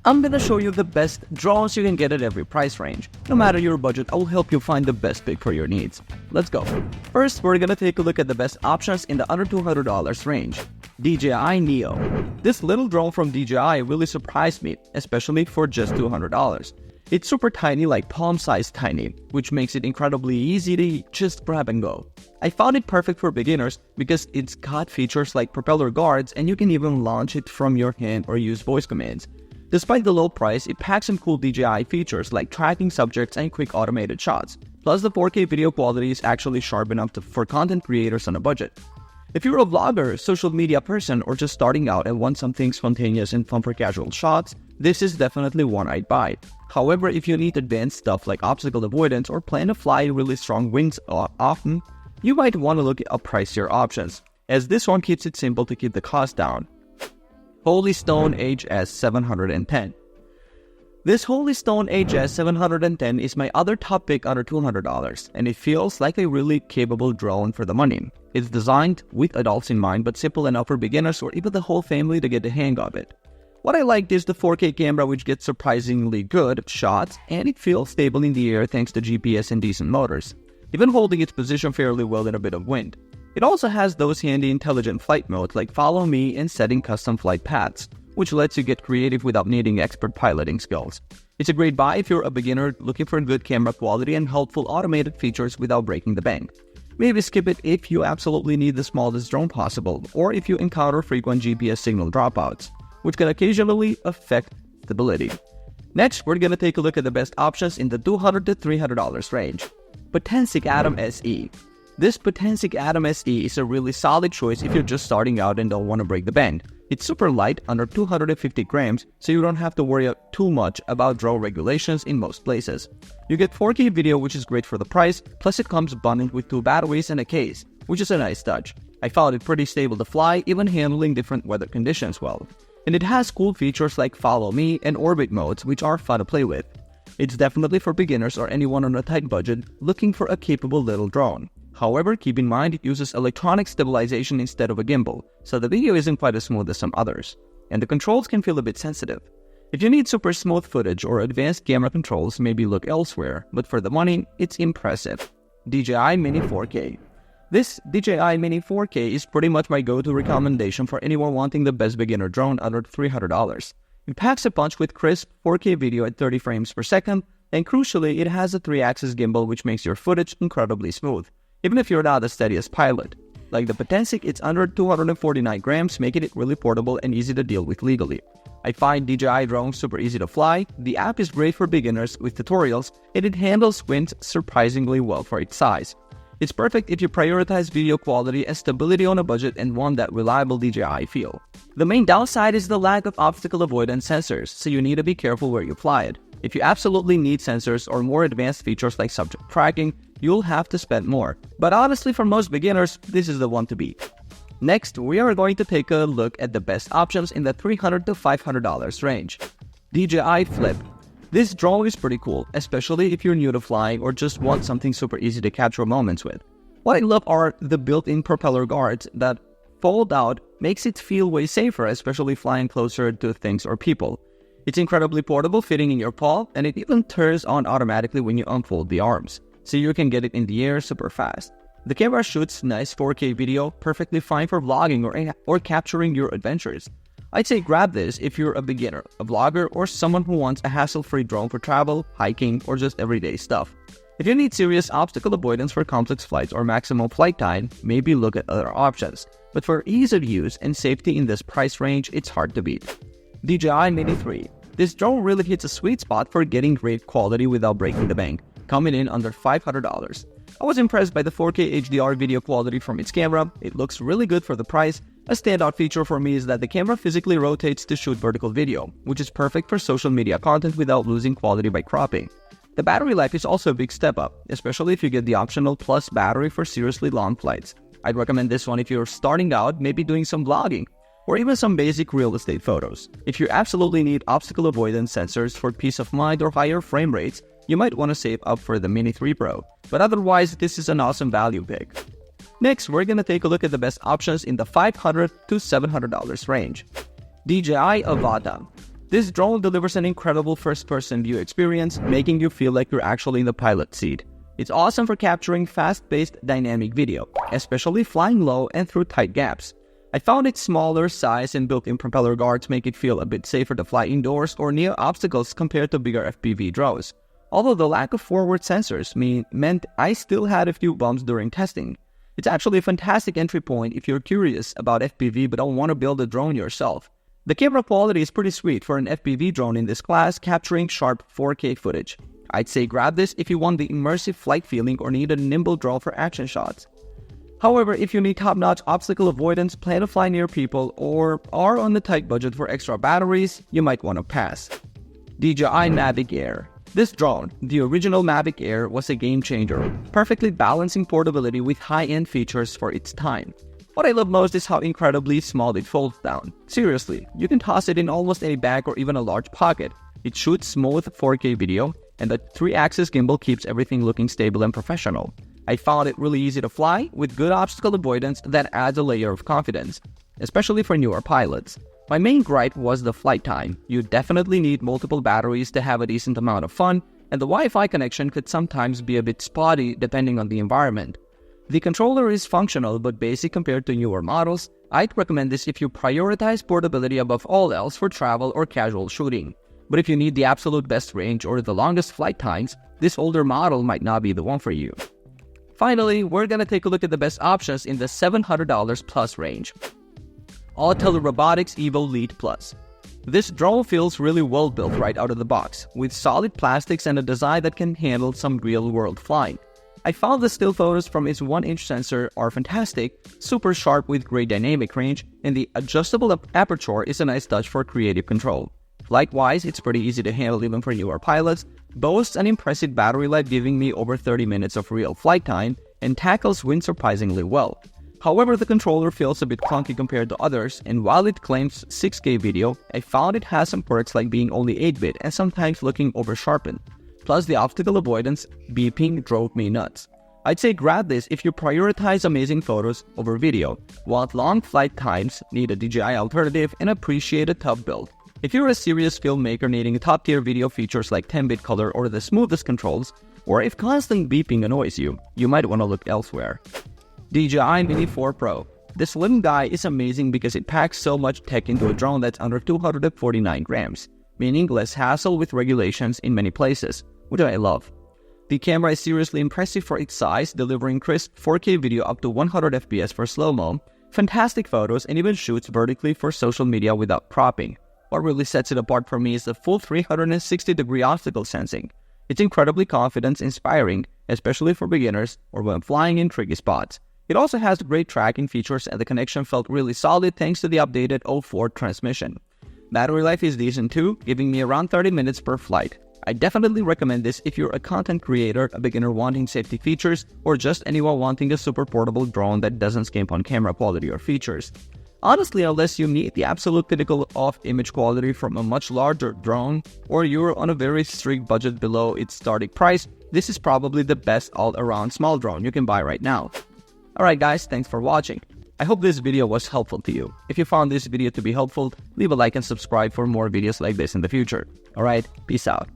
I'm gonna show you the best drones you can get at every price range. No matter your budget, I will help you find the best pick for your needs. Let's go. First, we're gonna take a look at the best options in the under $200 range. DJI Neo. This little drone from DJI really surprised me, especially for just $200. It's super tiny, like palm-sized tiny, which makes it incredibly easy to just grab and go. I found it perfect for beginners because it's got features like propeller guards and you can even launch it from your hand or use voice commands. Despite the low price, it packs some cool DJI features like tracking subjects and quick automated shots. Plus, the 4K video quality is actually sharp enough for content creators on a budget. If you're a vlogger, social media person, or just starting out and want something spontaneous and fun for casual shots, this is definitely one I'd buy. However, if you need advanced stuff like obstacle avoidance or plan to fly really strong winds often, you might want to look at pricier options, as this one keeps it simple to keep the cost down. Holy Stone HS710. This Holy Stone HS710 is my other top pick under $200, and it feels like a really capable drone for the money. It's designed with adults in mind, but simple enough for beginners or even the whole family to get the hang of it. What I liked is the 4K camera, which gets surprisingly good shots, and it feels stable in the air thanks to GPS and decent motors, even holding its position fairly well in a bit of wind. It also has those handy intelligent flight modes like follow me and setting custom flight paths, which lets you get creative without needing expert piloting skills. It's a great buy if you're a beginner looking for good camera quality and helpful automated features without breaking the bank. Maybe skip it if you absolutely need the smallest drone possible, or if you encounter frequent GPS signal dropouts, which can occasionally affect stability. Next, we're going to take a look at the best options in the $200 to $300 range. Potensic Atom SE. This Potensic Atom SE is a really solid choice if you're just starting out and don't want to break the bank. It's super light, under 250 grams, so you don't have to worry too much about draw regulations in most places. You get 4K video, which is great for the price, plus it comes bundled with 2 batteries and a case, which is a nice touch. I found it pretty stable to fly, even handling different weather conditions well. And it has cool features like follow me and orbit modes, which are fun to play with. It's definitely for beginners or anyone on a tight budget looking for a capable little drone. However, keep in mind it uses electronic stabilization instead of a gimbal, so the video isn't quite as smooth as some others, and the controls can feel a bit sensitive. If you need super smooth footage or advanced camera controls, maybe look elsewhere, but for the money, it's impressive. DJI Mini4K. This DJI Mini4K is pretty much my go-to recommendation for anyone wanting the best beginner drone under $300. It packs a punch with crisp 4K video at 30 frames per second, and crucially, it has a 3-axis gimbal which makes your footage incredibly smooth, even if you're not the steadiest pilot. Like the Potensic, it's under 249 grams, making it really portable and easy to deal with legally. I find DJI drones super easy to fly, the app is great for beginners with tutorials, and it handles winds surprisingly well for its size. It's perfect if you prioritize video quality and stability on a budget and want that reliable DJI feel. The main downside is the lack of obstacle avoidance sensors, so you need to be careful where you fly it. If you absolutely need sensors or more advanced features like subject tracking, you'll have to spend more. But honestly, for most beginners, this is the one to beat. Next, we are going to take a look at the best options in the $300 to $500 range. DJI Flip. This drone is pretty cool, especially if you're new to flying or just want something super easy to capture moments with. What I love are the built-in propeller guards that fold out, makes it feel way safer, especially flying closer to things or people. It's incredibly portable, fitting in your paw, and it even turns on automatically when you unfold the arms, so you can get it in the air super fast. The camera shoots nice 4K video, perfectly fine for vlogging or capturing your adventures. I'd say grab this if you're a beginner, a vlogger, or someone who wants a hassle-free drone for travel, hiking, or just everyday stuff. If you need serious obstacle avoidance for complex flights or maximum flight time, maybe look at other options. But for ease of use and safety in this price range, it's hard to beat. DJI Mini3. This drone really hits a sweet spot for getting great quality without breaking the bank, coming in under $500. I was impressed by the 4K HDR video quality from its camera. It looks really good for the price. A standout feature for me is that the camera physically rotates to shoot vertical video, which is perfect for social media content without losing quality by cropping. The battery life is also a big step up, especially if you get the optional plus battery for seriously long flights. I'd recommend this one if you're starting out, maybe doing some vlogging, or even some basic real estate photos. If you absolutely need obstacle avoidance sensors for peace of mind or higher frame rates, you might want to save up for the Mini3 Pro, but otherwise this is an awesome value pick. Next, we're going to take a look at the best options in the $500 to $700 range. DJI Avat. This drone delivers an incredible first-person view experience, making you feel like you're actually in the pilot seat. It's awesome for capturing fast-paced dynamic video, especially flying low and through tight gaps. I found its smaller size and built-in propeller guards make it feel a bit safer to fly indoors or near obstacles compared to bigger FPV drones. Although the lack of forward sensors meant I still had a few bumps during testing. It's actually a fantastic entry point if you're curious about FPV but don't want to build a drone yourself. The camera quality is pretty sweet for an FPV drone in this class, capturing sharp 4K footage. I'd say grab this if you want the immersive flight feeling or need a nimble drone for action shots. However, if you need top-notch obstacle avoidance, plan to fly near people, or are on the tight budget for extra batteries, you might want to pass. DJI Mavic Air. This drone, the original Mavic Air, was a game changer, perfectly balancing portability with high-end features for its time. What I love most is how incredibly small it folds down. Seriously, you can toss it in almost any bag or even a large pocket. It shoots smooth 4K video, and the 3-axis gimbal keeps everything looking stable and professional. I found it really easy to fly, with good obstacle avoidance that adds a layer of confidence, especially for newer pilots. My main gripe was the flight time. You definitely need multiple batteries to have a decent amount of fun, and the Wi-Fi connection could sometimes be a bit spotty depending on the environment. The controller is functional but basic compared to newer models. I'd recommend this if you prioritize portability above all else for travel or casual shooting. But if you need the absolute best range or the longest flight times, this older model might not be the one for you. Finally, we're gonna take a look at the best options in the $700 plus range. Autel Robotics Evo Lead Plus. This drone feels really well built right out of the box, with solid plastics and a design that can handle some real-world flying. I found the still photos from its 1-inch sensor are fantastic, super sharp with great dynamic range, and the adjustable aperture is a nice touch for creative control. Flight-wise, it's pretty easy to handle even for newer pilots, boasts an impressive battery life giving me over 30 minutes of real flight time, and tackles wind surprisingly well. However, the controller feels a bit clunky compared to others, and while it claims 6K video, I found it has some perks like being only 8-bit and sometimes looking over-sharpened. Plus, the obstacle avoidance beeping drove me nuts. I'd say grab this if you prioritize amazing photos over video, want long flight times, need a DJI alternative, and appreciate a tough build. If you're a serious filmmaker needing top-tier video features like 10-bit color or the smoothest controls, or if constant beeping annoys you, you might want to look elsewhere. DJI Mini4 Pro. This little guy is amazing because it packs so much tech into a drone that's under 249 grams, meaning less hassle with regulations in many places, which I love. The camera is seriously impressive for its size, delivering crisp 4K video up to 100 FPS for slow-mo, fantastic photos, and even shoots vertically for social media without cropping. What really sets it apart for me is the full 360-degree obstacle sensing. It's incredibly confidence-inspiring, especially for beginners or when flying in tricky spots. It also has great tracking features and the connection felt really solid thanks to the updated 04 transmission. Battery life is decent too, giving me around 30 minutes per flight. I definitely recommend this if you're a content creator, a beginner wanting safety features, or just anyone wanting a super portable drone that doesn't skimp on camera quality or features. Honestly, unless you need the absolute pinnacle of image quality from a much larger drone, or you're on a very strict budget below its starting price, this is probably the best all-around small drone you can buy right now. Alright guys, thanks for watching. I hope this video was helpful to you. If you found this video to be helpful, leave a like and subscribe for more videos like this in the future. Alright, peace out.